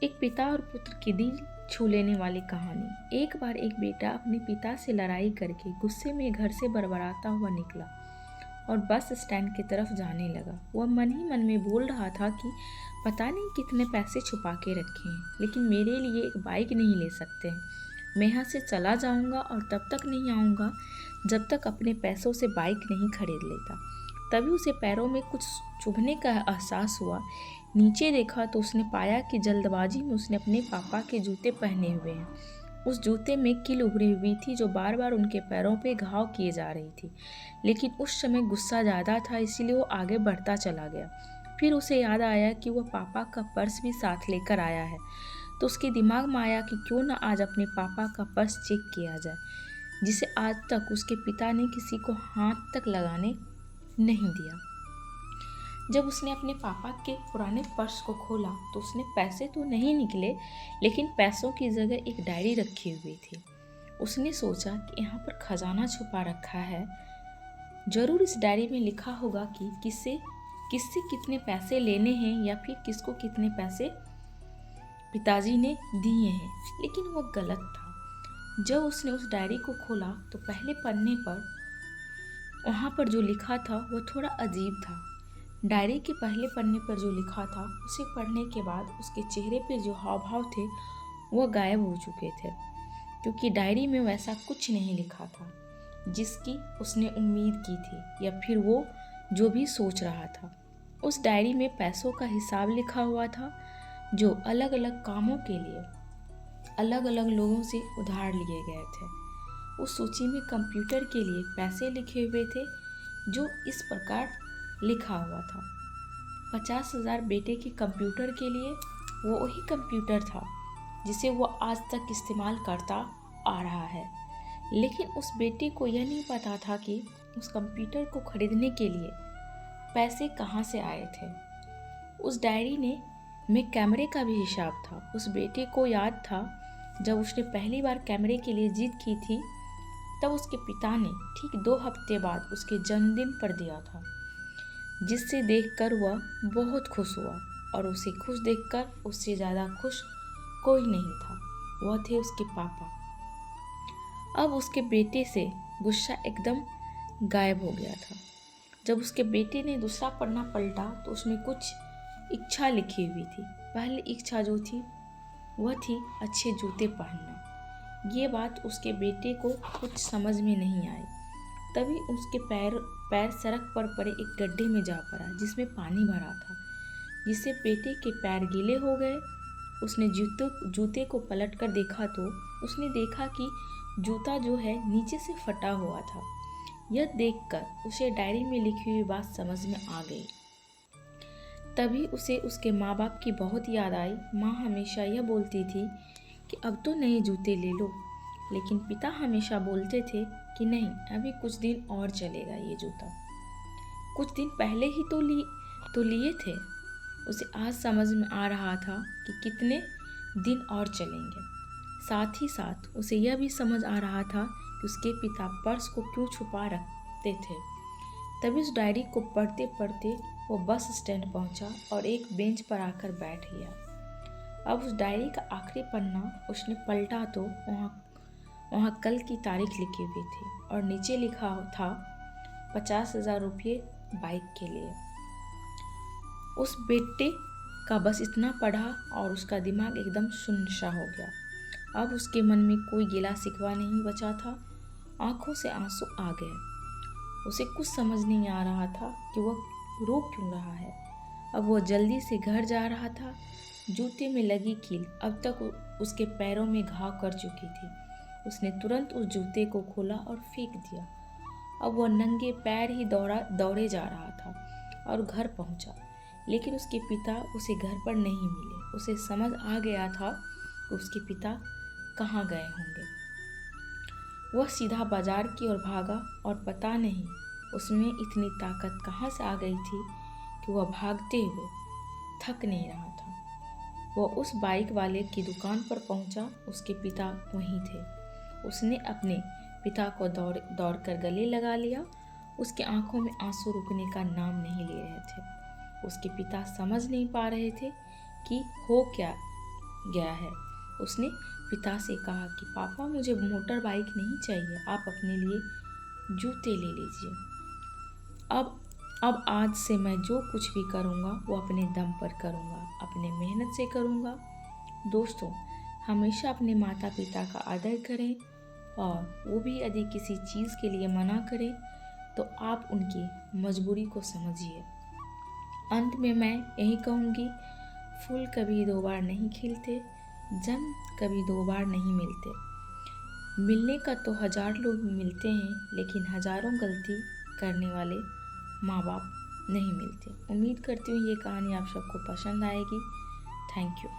एक पिता और पुत्र की दिल छू लेने वाली कहानी। एक बार एक बेटा अपने पिता से लड़ाई करके गुस्से में घर से बड़बड़ाता हुआ निकला और बस स्टैंड की तरफ जाने लगा। वह मन ही मन में बोल रहा था कि पता नहीं कितने पैसे छुपा के रखे हैं, लेकिन मेरे लिए एक बाइक नहीं ले सकते हैं। मैं यहाँ से चला जाऊँगा और तब तक नहीं आऊँगा जब तक अपने पैसों से बाइक नहीं खरीद लेता। तभी उसे पैरों में कुछ चुभने का एहसास हुआ। नीचे देखा तो उसने पाया कि जल्दबाजी में उसने अपने पापा के जूते पहने हुए हैं। उस जूते में कील उभरी हुई थी जो बार बार उनके पैरों पे घाव किए जा रही थी। लेकिन उस समय गुस्सा ज़्यादा था, इसीलिए वो आगे बढ़ता चला गया। फिर उसे याद आया कि वह पापा का पर्स भी साथ लेकर आया है, तो उसके दिमाग में आया कि क्यों न आज अपने पापा का पर्स चेक किया जाए, जिसे आज तक उसके पिता ने किसी को हाथ तक लगाने नहीं दिया। जब उसने अपने पापा के पुराने पर्स को खोला तो उसने पैसे तो नहीं निकले, लेकिन पैसों की जगह एक डायरी रखी हुई थी। उसने सोचा कि यहाँ पर खजाना छुपा रखा है, जरूर इस डायरी में लिखा होगा कि किससे किससे कितने पैसे लेने हैं या फिर किसको कितने पैसे पिताजी ने दिए हैं। लेकिन वह गलत था। जब उसने उस डायरी को खोला तो पहले पन्ने पर वहाँ पर जो लिखा था वह थोड़ा अजीब था। डायरी के पहले पन्ने पर जो लिखा था उसे पढ़ने के बाद उसके चेहरे पे जो हाव भाव थे वह गायब हो चुके थे, क्योंकि डायरी में वैसा कुछ नहीं लिखा था जिसकी उसने उम्मीद की थी या फिर वो जो भी सोच रहा था। उस डायरी में पैसों का हिसाब लिखा हुआ था जो अलग अलग कामों के लिए अलग अलग लोगों से उधार लिए गए थे। उस सूची में कंप्यूटर के लिए पैसे लिखे हुए थे जो इस प्रकार लिखा हुआ था। 50,000 बेटे के कंप्यूटर के लिए। वो वही कंप्यूटर था जिसे वो आज तक इस्तेमाल करता आ रहा है, लेकिन उस बेटे को यह नहीं पता था कि उस कंप्यूटर को खरीदने के लिए पैसे कहाँ से आए थे। उस डायरी में कैमरे का भी हिसाब था। उस बेटे को याद था जब उसने पहली बार कैमरे के लिए जिद की थी, तब उसके पिता ने ठीक 2 हफ्ते बाद उसके जन्मदिन पर दिया था, जिससे देखकर वह बहुत खुश हुआ। और उसे खुश देखकर उससे ज़्यादा खुश कोई नहीं था, वह थे उसके पापा। अब उसके बेटे से गुस्सा एकदम गायब हो गया था। जब उसके बेटे ने दूसरा पन्ना पलटा तो उसमें कुछ इच्छा लिखी हुई थी। पहली इच्छा जो थी वह थी अच्छे जूते पहनना। ये बात उसके बेटे को कुछ समझ में नहीं आई। तभी उसके पैर सड़क पर पड़े एक गड्ढे में जा पड़ा जिसमें पानी भरा था, जिससे बेटे के पैर गीले हो गए। उसने जूते को पलट कर देखा तो उसने देखा कि जूता जो है नीचे से फटा हुआ था। यह देखकर उसे डायरी में लिखी हुई बात समझ में आ गई। तभी उसे उसके माँ बाप की बहुत याद आई। माँ हमेशा यह बोलती थी कि अब तो नए जूते ले लो, लेकिन पिता हमेशा बोलते थे कि नहीं, अभी कुछ दिन और चलेगा ये जूता। कुछ दिन पहले ही तो लिए थे। उसे आज समझ में आ रहा था कि कितने दिन और चलेंगे। साथ ही साथ उसे यह भी समझ आ रहा था कि उसके पिता पर्स को क्यों छुपा रखते थे। तभी उस डायरी को पढ़ते पढ़ते वो बस स्टैंड पहुंचा और एक बेंच पर आकर बैठ गया। अब उस डायरी का आखिरी पन्ना उसने पलटा तो वहाँ कल की तारीख लिखी हुई थी और नीचे लिखा था 50,000 रुपये बाइक के लिए। उस बेटे का बस इतना पढ़ा और उसका दिमाग एकदम सुन्न-सा हो गया। अब उसके मन में कोई गिला शिकवा नहीं बचा था। आंखों से आंसू आ गए। उसे कुछ समझ नहीं आ रहा था कि वह रो क्यों रहा है। अब वह जल्दी से घर जा रहा था। जूते में लगी कील अब तक उसके पैरों में घाव कर चुकी थी। उसने तुरंत उस जूते को खोला और फेंक दिया। अब वह नंगे पैर ही दौड़े जा रहा था और घर पहुंचा, लेकिन उसके पिता उसे घर पर नहीं मिले। उसे समझ आ गया था कि उसके पिता कहाँ गए होंगे। वह सीधा बाजार की ओर भागा और पता नहीं उसमें इतनी ताकत कहाँ से आ गई थी कि वह भागते हुए थक नहीं रहा था। वह उस बाइक वाले की दुकान पर पहुंचा। उसके पिता वहीं थे। उसने अपने पिता को दौड़ कर गले लगा लिया। उसके आंखों में आंसू रुकने का नाम नहीं ले रहे थे। उसके पिता समझ नहीं पा रहे थे कि हो क्या गया है। उसने पिता से कहा कि पापा मुझे मोटर बाइक नहीं चाहिए, आप अपने लिए जूते ले लीजिए। अब आज से मैं जो कुछ भी करूँगा वो अपने दम पर करूँगा, अपने मेहनत से करूँगा। दोस्तों, हमेशा अपने माता पिता का आदर करें और वो भी यदि किसी चीज़ के लिए मना करें तो आप उनकी मजबूरी को समझिए। अंत में मैं यही कहूँगी, फूल कभी दो बार नहीं खिलते, जन्म कभी दो बार नहीं मिलते। मिलने का तो 1000 लोग मिलते हैं, लेकिन हज़ारों गलती करने वाले माँ बाप नहीं मिलते। उम्मीद करती हूँ ये कहानी आप सबको पसंद आएगी। Thank you.